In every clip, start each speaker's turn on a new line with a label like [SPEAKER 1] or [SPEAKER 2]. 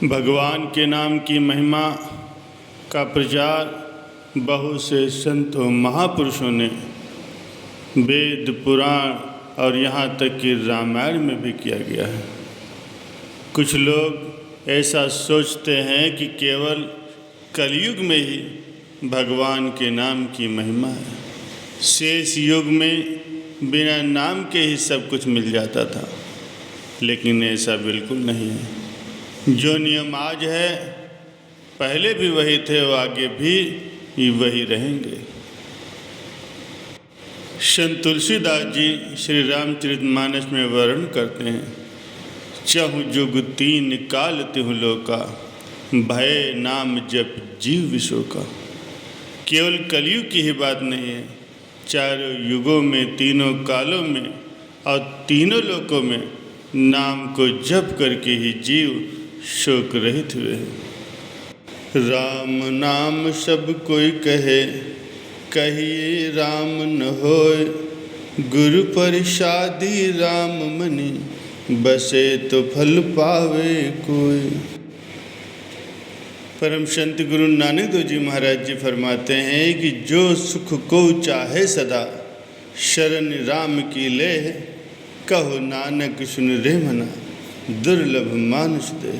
[SPEAKER 1] भगवान के नाम की महिमा का प्रचार बहुत से संतों महापुरुषों ने वेद पुराण और यहाँ तक कि रामायण में भी किया गया है। कुछ लोग ऐसा सोचते हैं कि केवल कलयुग में ही भगवान के नाम की महिमा है। शेष युग में बिना नाम के ही सब कुछ मिल जाता था, लेकिन ऐसा बिल्कुल नहीं है। जो नियम आज है पहले भी वही थे और आगे भी वही रहेंगे। संत तुलसीदास जी श्री रामचरितमानस में वर्णन करते हैं, चहु जुग तीन काल तिहु लोका, भय नाम जप जीव विशोका। केवल कलयुग की ही बात नहीं है, चारों युगों में, तीनों कालों में और तीनों लोकों में नाम को जप करके ही जीव शोक रहित हुए हैं। राम नाम सब कोई कहे, कहिए राम न होय, गुरु परिषादी राम मनि, बसे तो फल पावे कोई। परम संत गुरु नानक देव जी महाराज जी फरमाते हैं कि जो सुख को चाहे सदा, शरण राम की ले, कहो नानक सुन रे मना, दुर्लभ मानुष दे।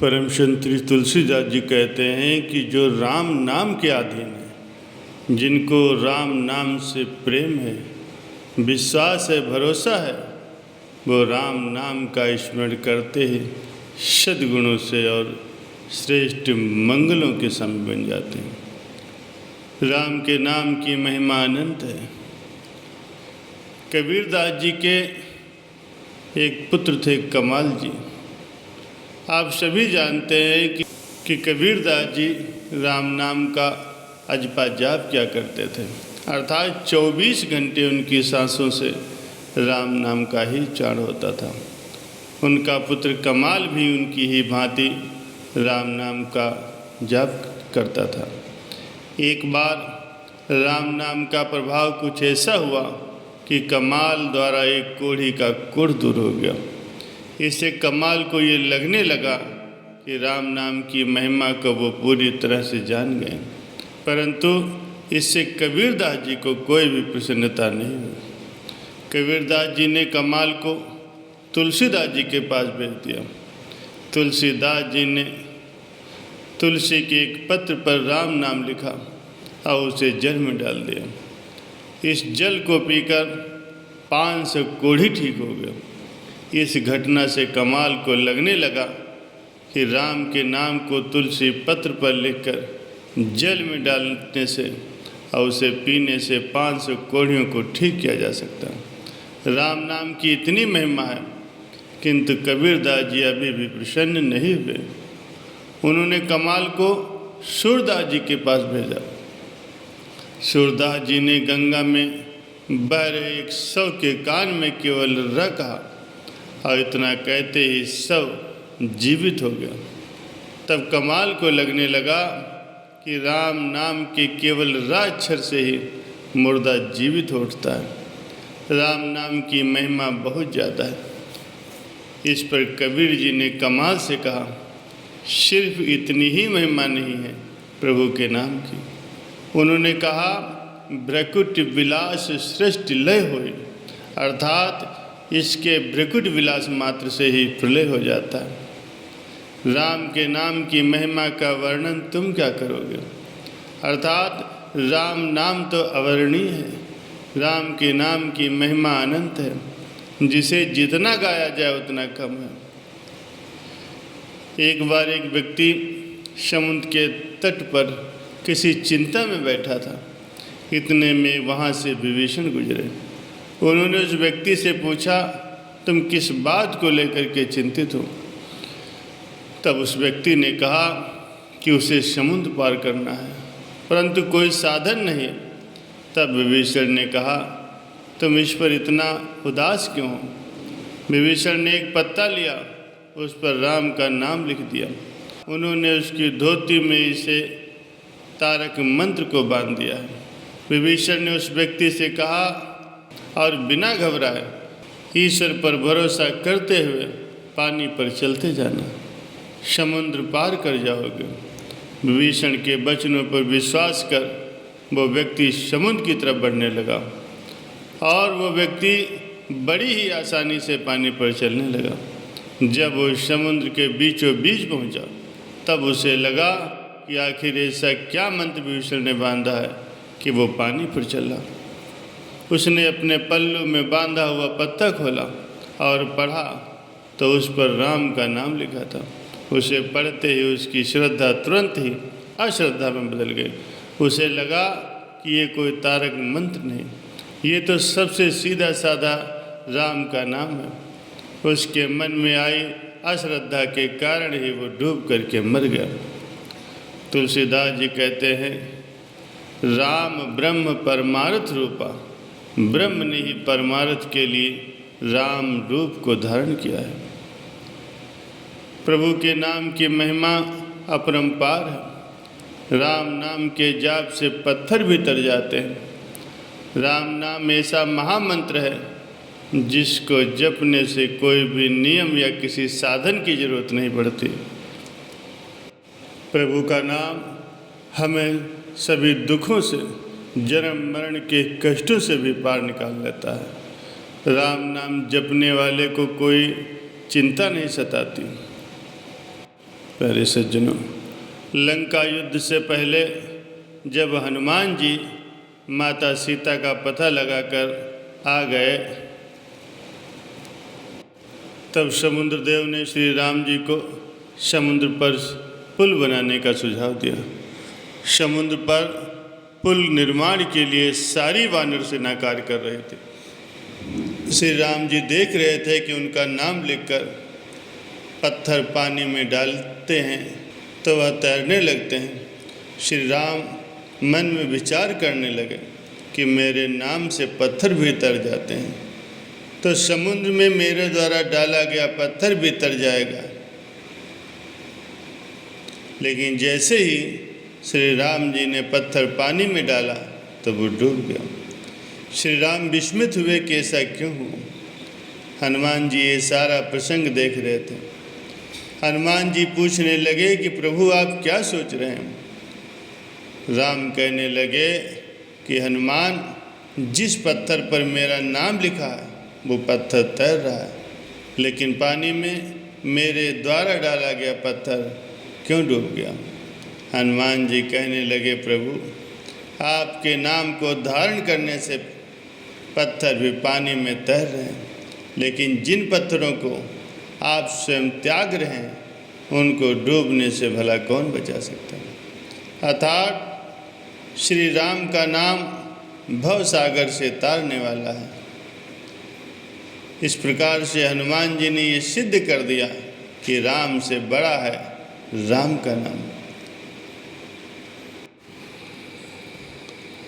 [SPEAKER 1] परम संत तुलसीदास जी कहते हैं कि जो राम नाम के अधीन है, जिनको राम नाम से प्रेम है, विश्वास है, भरोसा है, वो राम नाम का स्मरण करते ही सद्गुणों से और श्रेष्ठ मंगलों के सम बन जाते हैं। राम के नाम की महिमा अनंत है। कबीरदास जी के एक पुत्र थे कमाल जी। आप सभी जानते हैं कि कबीरदास जी राम नाम का अजपा जाप क्या करते थे, अर्थात 24 घंटे उनकी सांसों से राम नाम का ही उच्चारण होता था। उनका पुत्र कमाल भी उनकी ही भांति राम नाम का जाप करता था। एक बार राम नाम का प्रभाव कुछ ऐसा हुआ कि कमाल द्वारा एक कोढ़ी का कुढ़ दूर हो गया। इससे कमाल को ये लगने लगा कि राम नाम की महिमा को वो पूरी तरह से जान गए, परंतु इससे कबीरदास जी को कोई भी प्रसन्नता नहीं हुई। कबीरदास जी ने कमाल को तुलसीदास जी के पास भेज दिया। तुलसीदास जी ने तुलसी के एक पत्र पर राम नाम लिखा और उसे जल में डाल दिया। इस जल को पीकर 500 कोढ़ी ठीक हो गया। इस घटना से कमाल को लगने लगा कि राम के नाम को तुलसी पत्र पर लिखकर जल में डालने से और उसे पीने से 500 कोढ़ियों को ठीक किया जा सकता है। राम नाम की इतनी महिमा है, किंतु कबीरदास जी अभी भी प्रसन्न नहीं हुए। उन्होंने कमाल को सूरदास जी के पास भेजा। सूरदास जी ने गंगा में बह रहे एक शव के कान में केवल र कहा और इतना कहते ही शव जीवित हो गया। तब कमाल को लगने लगा कि राम नाम के केवल र अक्षर से ही मुर्दा जीवित उठता है। राम नाम की महिमा बहुत ज़्यादा है। इस पर कबीर जी ने कमाल से कहा, सिर्फ इतनी ही महिमा नहीं है प्रभु के नाम की। उन्होंने कहा, भ्रकुट विलास श्रेष्ठ लय होय, अर्थात इसके भ्रकुट विलास मात्र से ही प्रलय हो जाता है। राम के नाम की महिमा का वर्णन तुम क्या करोगे, अर्थात राम नाम तो अवर्णीय है। राम के नाम की महिमा अनंत है, जिसे जितना गाया जाए उतना कम है। एक बार एक व्यक्ति समुद्र के तट पर किसी चिंता में बैठा था। इतने में वहाँ से विभीषण गुजरे। उन्होंने उस व्यक्ति से पूछा, तुम किस बात को लेकर के चिंतित हो? तब उस व्यक्ति ने कहा कि उसे समुद्र पार करना है, परंतु कोई साधन नहीं। तब विभीषण ने कहा, तुम इस पर इतना उदास क्यों हो? विभीषण ने एक पत्ता लिया, उस पर राम का नाम लिख दिया। उन्होंने उसकी धोती में इसे तारक मंत्र को बांध दिया है। विभीषण ने उस व्यक्ति से कहा और बिना घबराए ईश्वर पर भरोसा करते हुए पानी पर चलते जाना, समुद्र पार कर जाओगे। विभीषण के वचनों पर विश्वास कर वो व्यक्ति समुद्र की तरफ बढ़ने लगा और वो व्यक्ति बड़ी ही आसानी से पानी पर चलने लगा। जब वो समुद्र के बीचों बीच पहुंचा तब उसे लगा कि आखिर ऐसा क्या मंत्र विभीषण ने बांधा है कि वो पानी पर चला। उसने अपने पल्लू में बांधा हुआ पत्ता खोला और पढ़ा तो उस पर राम का नाम लिखा था। उसे पढ़ते ही उसकी श्रद्धा तुरंत ही अश्रद्धा में बदल गई। उसे लगा कि ये कोई तारक मंत्र नहीं, ये तो सबसे सीधा साधा राम का नाम है। उसके मन में आई अश्रद्धा के कारण ही वो डूब करके मर गया। तुलसीदास जी कहते हैं, राम ब्रह्म परमार्थ रूपा, ब्रह्म ने ही परमार्थ के लिए राम रूप को धारण किया है। प्रभु के नाम की महिमा अपरंपार है। राम नाम के जाप से पत्थर भी तर जाते हैं। राम नाम ऐसा महामंत्र है जिसको जपने से कोई भी नियम या किसी साधन की जरूरत नहीं पड़ती। प्रभु का नाम हमें सभी दुखों से, जन्म मरण के कष्टों से भी पार निकाल लेता है। राम नाम जपने वाले को कोई चिंता नहीं सताती। प्यारे सज्जनों, लंका युद्ध से पहले जब हनुमान जी माता सीता का पता लगाकर आ गए तब समुद्र देव ने श्री राम जी को समुद्र पर पुल बनाने का सुझाव दिया। समुद्र पर पुल निर्माण के लिए सारी वानर सेना कार्य कर रहे थे। श्री राम जी देख रहे थे कि उनका नाम लिखकर पत्थर पानी में डालते हैं तो वह तैरने लगते हैं। श्री राम मन में विचार करने लगे कि मेरे नाम से पत्थर भी तर जाते हैं तो समुद्र में मेरे द्वारा डाला गया पत्थर भी तर जाएगा। लेकिन जैसे ही श्री राम जी ने पत्थर पानी में डाला तो वो डूब गया। श्री राम विस्मित हुए कि ऐसा क्यों हुआ। हनुमान जी ये सारा प्रसंग देख रहे थे। हनुमान जी पूछने लगे कि प्रभु आप क्या सोच रहे हैं। राम कहने लगे कि हनुमान, जिस पत्थर पर मेरा नाम लिखा है वो पत्थर तैर रहा है, लेकिन पानी में मेरे द्वारा डाला गया पत्थर क्यों डूब गया। हनुमान जी कहने लगे, प्रभु आपके नाम को धारण करने से पत्थर भी पानी में तैर रहे हैं, लेकिन जिन पत्थरों को आप स्वयं त्याग रहे हैं उनको डूबने से भला कौन बचा सकता है। अर्थात श्री राम का नाम भव सागर से तारने वाला है। इस प्रकार से हनुमान जी ने ये सिद्ध कर दिया कि राम से बड़ा है राम का नाम।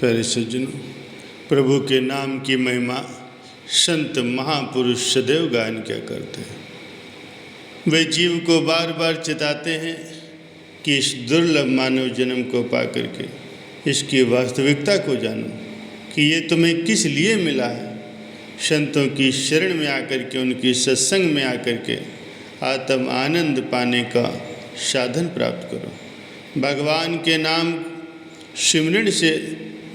[SPEAKER 1] प्यारे सज्जनों, प्रभु के नाम की महिमा संत महापुरुष सदैव गायन क्या करते हैं। वे जीव को बार बार चिताते हैं कि इस दुर्लभ मानव जन्म को पा करके इसकी वास्तविकता को जानो कि ये तुम्हें किस लिए मिला है। संतों की शरण में आकर के, उनकी सत्संग में आकर के आत्म आनंद पाने का साधन प्राप्त करो। भगवान के नाम सिमरन से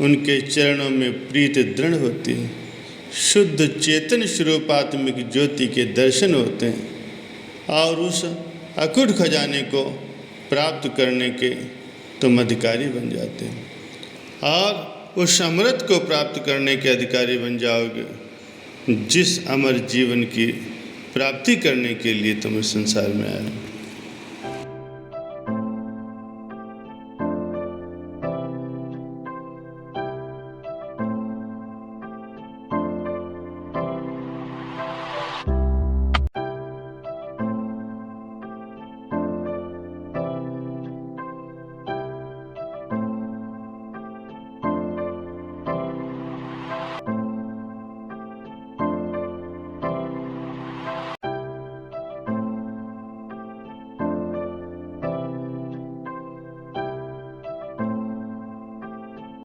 [SPEAKER 1] उनके चरणों में प्रीति दृढ़ होती है। शुद्ध चेतन स्वरूपात्मिक ज्योति के दर्शन होते हैं और उस अकुट खजाने को प्राप्त करने के तुम अधिकारी बन जाते हैं और उस अमृत को प्राप्त करने के अधिकारी बन जाओगे जिस अमर जीवन की प्राप्ति करने के लिए तुम इस संसार में आए।